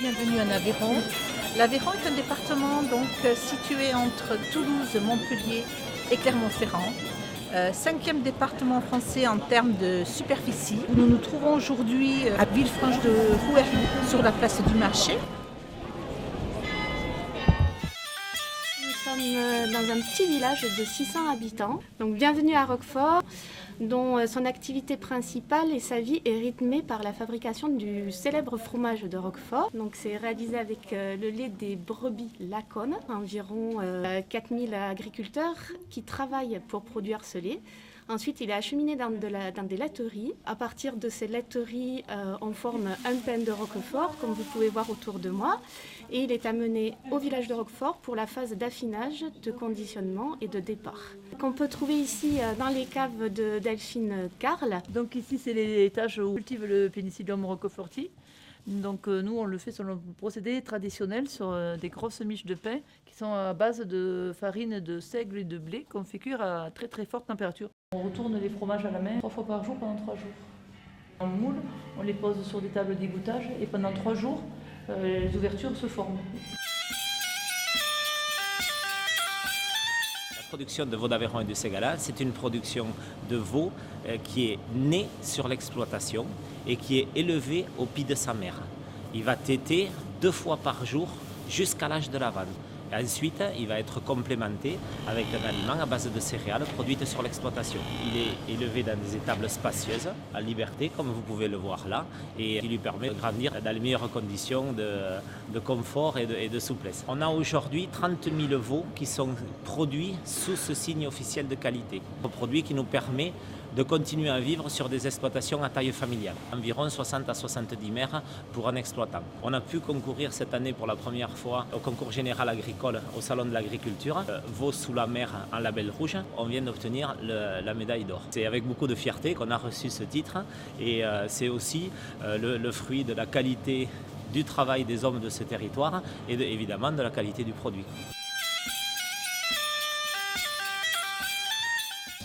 Bienvenue en Aveyron. L'Aveyron est un département donc situé entre Toulouse, Montpellier et Clermont-Ferrand. Cinquième département français en termes de superficie. Nous nous trouvons aujourd'hui à Villefranche de Rouergue sur la place du marché. Nous sommes dans un petit village de 600 habitants. Donc bienvenue à Roquefort, dont son activité principale et sa vie est rythmée par la fabrication du célèbre fromage de Roquefort. Donc c'est réalisé avec le lait des brebis Laconne, environ 4000 agriculteurs qui travaillent pour produire ce lait. Ensuite, il est acheminé dans des laiteries. À partir de ces laiteries, on forme un pain de Roquefort, comme vous pouvez voir autour de moi. Et il est amené au village de Roquefort pour la phase d'affinage, de conditionnement et de départ. Qu'on peut trouver ici dans les caves de Delphine Carle. Donc ici, c'est l'étage où on cultive le Penicillium roqueforti. Donc nous, on le fait selon le procédé traditionnel sur des grosses miches de pain qui sont à base de farine de seigle et de blé qu'on fait cuire à très très forte température. On retourne les fromages à la main 3 fois par jour pendant 3 jours. En moule, on les pose sur des tables d'égouttage et pendant 3 jours, les ouvertures se forment. La production de veau d'Aveyron et de Ségala, c'est une production de veau qui est née sur l'exploitation et qui est élevé au pied de sa mère. Il va téter 2 fois par jour jusqu'à l'âge de la vente. Et ensuite, il va être complémenté avec un aliment à base de céréales produites sur l'exploitation. Il est élevé dans des étables spacieuses, à liberté, comme vous pouvez le voir là, et qui lui permet de grandir dans les meilleures conditions de confort et de souplesse. On a aujourd'hui 30 000 veaux qui sont produits sous ce signe officiel de qualité. Un produit qui nous permet de continuer à vivre sur des exploitations à taille familiale. Environ 60 à 70 mères pour un exploitant. On a pu concourir cette année pour la première fois au concours général agricole au Salon de l'Agriculture. Veau sous la mer en label rouge, on vient d'obtenir la médaille d'or. C'est avec beaucoup de fierté qu'on a reçu ce titre et c'est aussi le fruit de la qualité du travail des hommes de ce territoire et évidemment de la qualité du produit.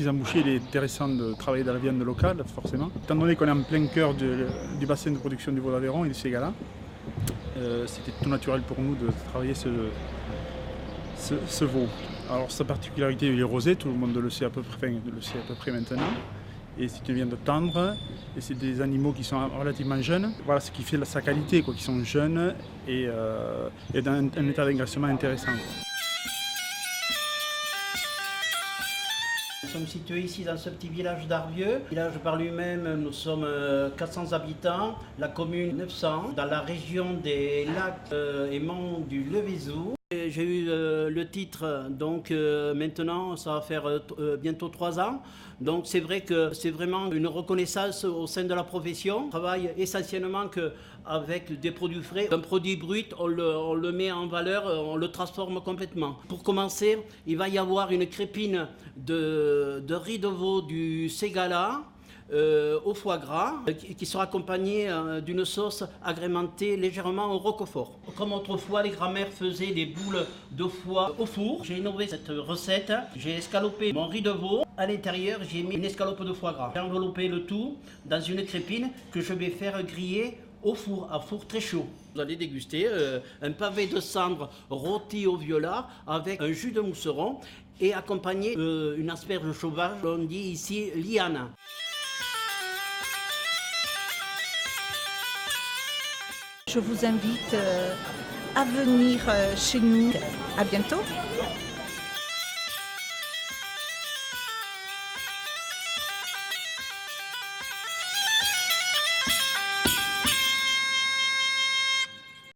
En boucher, il est intéressant de travailler dans la viande locale, forcément. Étant donné qu'on est en plein cœur du bassin de production du veau d'Aveyron et du Ségala, c'était tout naturel pour nous de travailler ce veau. Alors sa particularité, il est rosé, tout le monde le sait à peu près, maintenant. Et c'est une viande tendre, et c'est des animaux qui sont relativement jeunes. Voilà ce qui fait sa qualité, qui sont jeunes et dans un état d'engraissement intéressant. Nous sommes situés ici dans ce petit village d'Arvieux. Le village par lui-même, nous sommes 400 habitants, la commune 900, dans la région des lacs et monts du Levézou. J'ai eu le titre, donc maintenant ça va faire bientôt 3 ans. Donc c'est vrai que c'est vraiment une reconnaissance au sein de la profession. On travaille essentiellement avec des produits frais. Un produit brut, on le met en valeur, on le transforme complètement. Pour commencer, il va y avoir une crépine de riz de veau du Ségala. Au foie gras, qui sera accompagné d'une sauce agrémentée légèrement au roquefort. Comme autrefois, les grands-mères faisaient des boules de foie au four, j'ai innové cette recette. J'ai escalopé mon riz de veau. À l'intérieur, j'ai mis une escalope de foie gras. J'ai enveloppé le tout dans une crépine que je vais faire griller au four, à four très chaud. Vous allez déguster un pavé de cendre rôti au violat avec un jus de mousseron et accompagné une asperge sauvage, on dit ici liane. Je vous invite à venir chez nous. À bientôt.